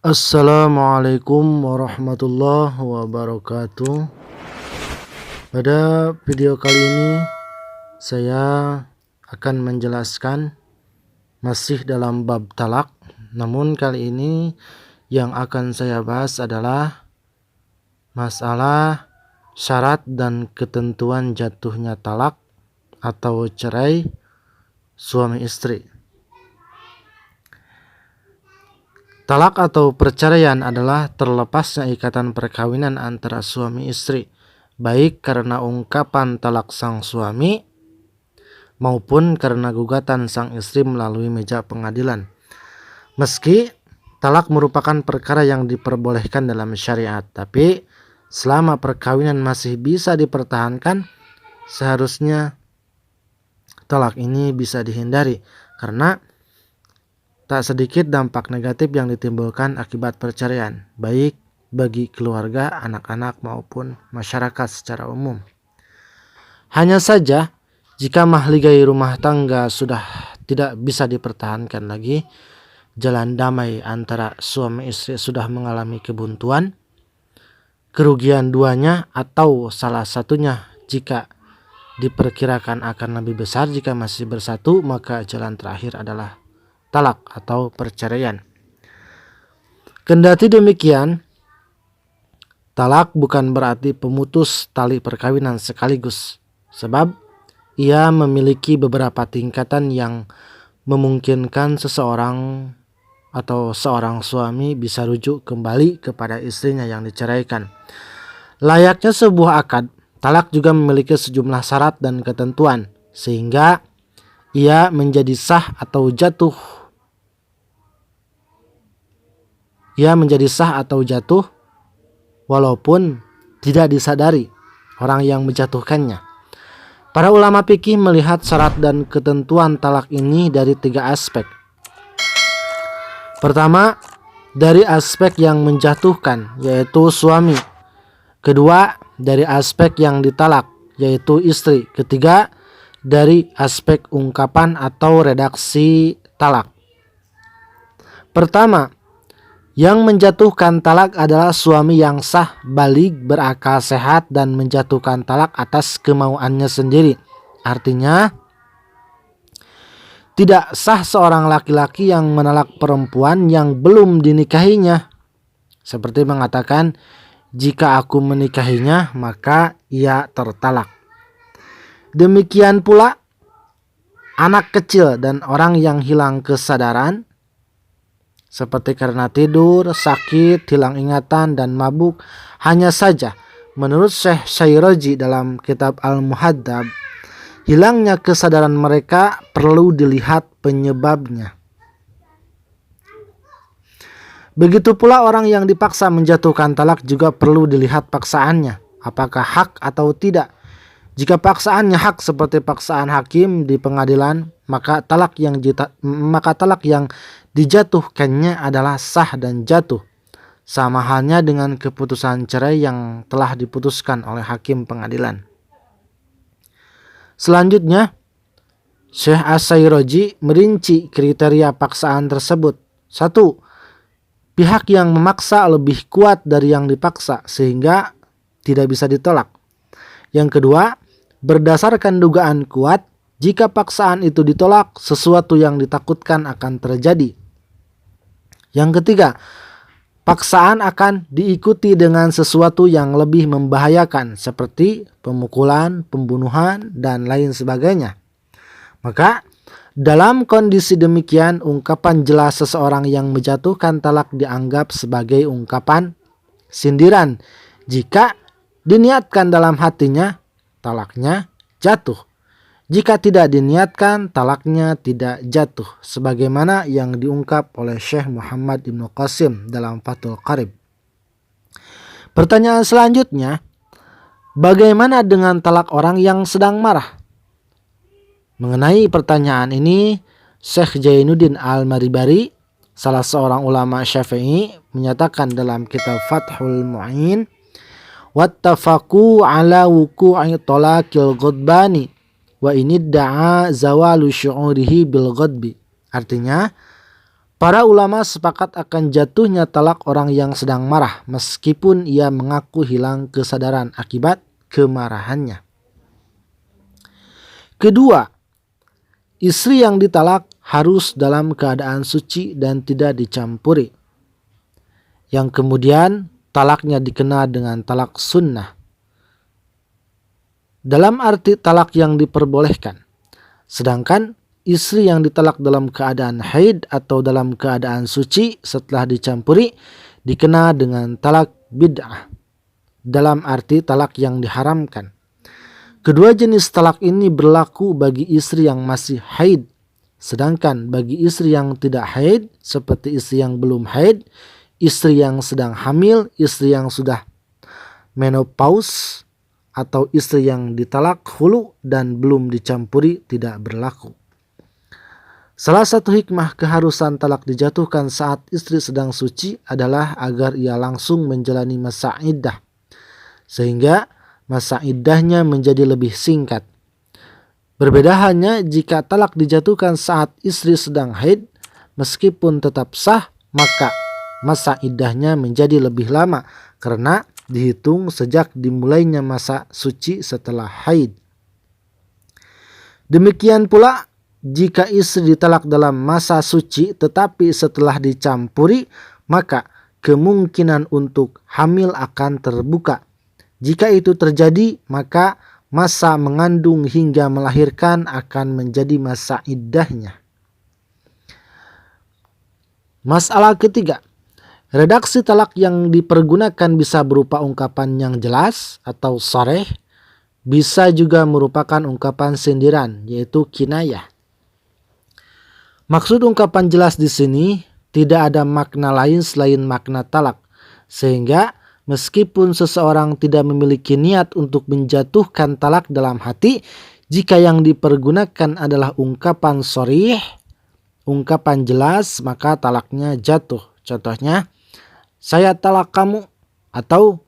Assalamualaikum warahmatullahi wabarakatuh. Pada video kali ini saya akan menjelaskan masih dalam bab talak. Namun kali ini yang akan saya bahas adalah masalah syarat dan ketentuan jatuhnya talak atau cerai suami istri. Talak atau perceraian adalah terlepasnya ikatan perkawinan antara suami istri, baik karena ungkapan talak sang suami maupun karena gugatan sang istri melalui meja pengadilan. Meski talak merupakan perkara yang diperbolehkan dalam syariat, tapi selama perkawinan masih bisa dipertahankan, seharusnya talak ini bisa dihindari karena tak sedikit dampak negatif yang ditimbulkan akibat perceraian, baik bagi keluarga, anak-anak maupun masyarakat secara umum. Hanya saja, jika mahligai rumah tangga sudah tidak bisa dipertahankan lagi, jalan damai antara suami istri sudah mengalami kebuntuan, kerugian duanya atau salah satunya jika diperkirakan akan lebih besar jika masih bersatu, maka jalan terakhir adalah talak atau perceraian. Kendati demikian, talak bukan berarti pemutus tali perkawinan sekaligus, sebab ia memiliki beberapa tingkatan yang memungkinkan seseorang atau seorang suami bisa rujuk kembali kepada istrinya yang diceraikan. Layaknya sebuah akad, talak juga memiliki sejumlah syarat dan ketentuan sehingga ia menjadi sah atau jatuh. Walaupun tidak disadari orang yang menjatuhkannya. Para ulama fikih melihat syarat dan ketentuan talak ini dari 3 aspek. Pertama, dari aspek yang menjatuhkan, yaitu suami. Kedua, dari aspek yang ditalak, yaitu istri. Ketiga, dari aspek ungkapan atau redaksi talak. Pertama, yang menjatuhkan talak adalah suami yang sah, baligh, berakal sehat dan menjatuhkan talak atas kemauannya sendiri. Artinya, tidak sah seorang laki-laki yang menalak perempuan yang belum dinikahinya. Seperti mengatakan, jika aku menikahinya maka ia tertalak. Demikian pula anak kecil dan orang yang hilang kesadaran, seperti karena tidur, sakit, hilang ingatan, dan mabuk. Hanya saja, menurut Syekh Syairoji dalam kitab Al-Muhaddab, hilangnya kesadaran mereka perlu dilihat penyebabnya. Begitu pula orang yang dipaksa menjatuhkan talak juga perlu dilihat paksaannya, apakah hak atau tidak. Jika paksaannya hak seperti paksaan hakim di pengadilan, maka talak yang dijatuhkannya adalah sah dan jatuh. Sama halnya dengan keputusan cerai yang telah diputuskan oleh hakim pengadilan. Selanjutnya, Syekh As-Syairoji merinci kriteria paksaan tersebut. 1. Pihak yang memaksa lebih kuat dari yang dipaksa sehingga tidak bisa ditolak. Yang kedua, berdasarkan dugaan kuat, jika paksaan itu ditolak, sesuatu yang ditakutkan akan terjadi. Yang ketiga, paksaan akan diikuti dengan sesuatu yang lebih membahayakan seperti pemukulan, pembunuhan, dan lain sebagainya. Maka, dalam kondisi demikian, ungkapan jelas seseorang yang menjatuhkan talak dianggap sebagai ungkapan sindiran. Jika diniatkan dalam hatinya, talaknya jatuh. Jika tidak diniatkan, talaknya tidak jatuh, sebagaimana yang diungkap oleh Syekh Muhammad Ibnu Qasim dalam Fathul Qarib. Pertanyaan selanjutnya, bagaimana dengan talak orang yang sedang marah? Mengenai pertanyaan ini, Syekh Jainuddin Al-Maribari, salah seorang ulama Syafi'i, menyatakan dalam kitab Fathul Mu'in, wattafaqu ala wuqu'i talaqil ghadbani wa inidda'a zawalu syu'urihi bil ghadbi. Artinya, Para ulama sepakat akan jatuhnya talak orang yang sedang marah meskipun ia mengaku hilang kesadaran akibat kemarahannya. Kedua, istri yang ditalak harus dalam keadaan suci dan tidak dicampuri. Yang kemudian talaknya dikenal dengan talak sunnah. Dalam arti talak yang diperbolehkan. Sedangkan istri yang ditalak dalam keadaan haid atau dalam keadaan suci setelah dicampuri dikenal dengan talak bid'ah. Dalam arti talak yang diharamkan. Kedua jenis talak ini berlaku bagi istri yang masih haid. Sedangkan bagi istri yang tidak haid, seperti istri yang belum haid, istri yang sedang hamil, istri yang sudah menopause, atau istri yang ditalak hulu dan belum dicampuri tidak berlaku. Salah satu hikmah keharusan talak dijatuhkan saat istri sedang suci adalah agar ia langsung menjalani masa iddah. Sehingga masa iddahnya menjadi lebih singkat. Berbeda halnya jika talak dijatuhkan saat istri sedang haid, meskipun tetap sah, maka masa iddahnya menjadi lebih lama karena dihitung sejak dimulainya masa suci setelah haid. Demikian pula jika istri ditalak dalam masa suci tetapi setelah dicampuri, maka kemungkinan untuk hamil akan terbuka. Jika itu terjadi, maka masa mengandung hingga melahirkan akan menjadi masa iddahnya. Masalah ketiga, redaksi talak yang dipergunakan bisa berupa ungkapan yang jelas atau sharih, bisa juga merupakan ungkapan sindiran, yaitu kinayah. Maksud ungkapan jelas di sini tidak ada makna lain selain makna talak, sehingga meskipun seseorang tidak memiliki niat untuk menjatuhkan talak dalam hati, jika yang dipergunakan adalah ungkapan sharih, ungkapan jelas, maka talaknya jatuh. Contohnya, saya talak kamu, atau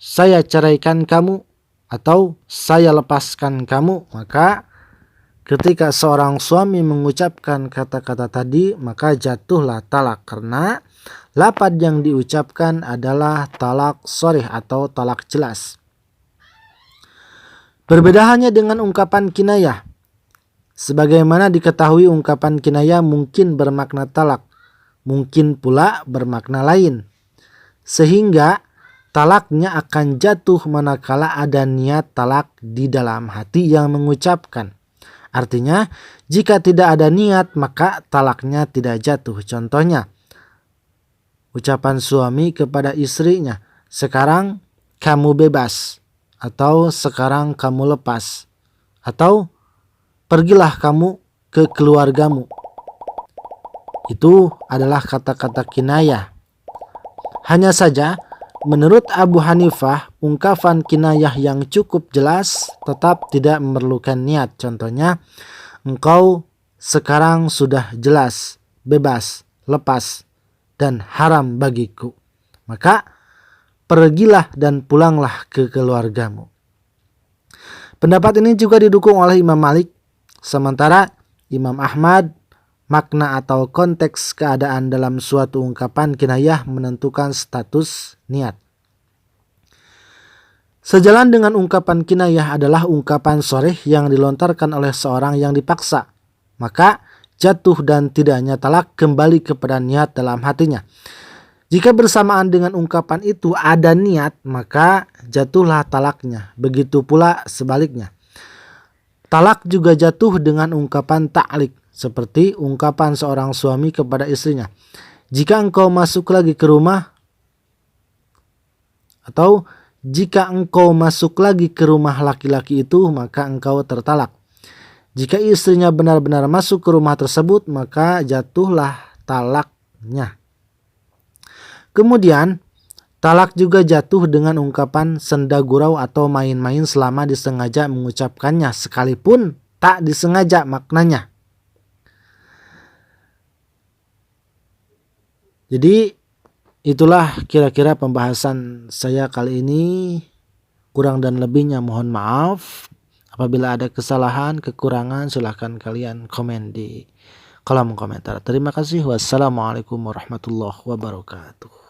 saya ceraikan kamu, atau saya lepaskan kamu. Maka ketika seorang suami mengucapkan kata-kata tadi, maka jatuhlah talak karena lafaz yang diucapkan adalah talak sharih atau talak jelas. Berbeda halnya dengan ungkapan kinayah. Sebagaimana diketahui ungkapan kinayah mungkin bermakna talak, mungkin pula bermakna lain. Sehingga talaknya akan jatuh manakala ada niat talak di dalam hati yang mengucapkan. Artinya, jika tidak ada niat maka talaknya tidak jatuh. Contohnya, ucapan suami kepada istrinya, sekarang kamu bebas, atau sekarang kamu lepas, atau pergilah kamu ke keluargamu. Itu adalah kata-kata kinayah. Hanya saja, menurut Abu Hanifah, ungkapan kinayah yang cukup jelas tetap tidak memerlukan niat. Contohnya, engkau sekarang sudah jelas, bebas, lepas, dan haram bagiku. Maka pergilah dan pulanglah ke keluargamu. Pendapat ini juga didukung oleh Imam Malik. Sementara Imam Ahmad, makna atau konteks keadaan dalam suatu ungkapan kinayah menentukan status niat. Sejalan dengan ungkapan kinayah adalah ungkapan sharih yang dilontarkan oleh seorang yang dipaksa. Maka jatuh dan tidaknya talak kembali kepada niat dalam hatinya. Jika bersamaan dengan ungkapan itu ada niat, maka jatuhlah talaknya. Begitu pula sebaliknya. Talak juga jatuh dengan ungkapan ta'liq, seperti ungkapan seorang suami kepada istrinya. Jika engkau masuk lagi ke rumah, atau jika engkau masuk lagi ke rumah laki-laki itu, maka engkau tertalak. Jika istrinya benar-benar masuk ke rumah tersebut, maka jatuhlah talaknya. Kemudian, talak juga jatuh dengan ungkapan senda gurau atau main-main selama disengaja mengucapkannya, sekalipun tak disengaja maknanya. Jadi, itulah kira-kira pembahasan saya kali ini. Kurang dan lebihnya mohon maaf. Apabila ada kesalahan, kekurangan, silahkan kalian komen di kolom komentar. Terima kasih. Wassalamualaikum warahmatullahi wabarakatuh.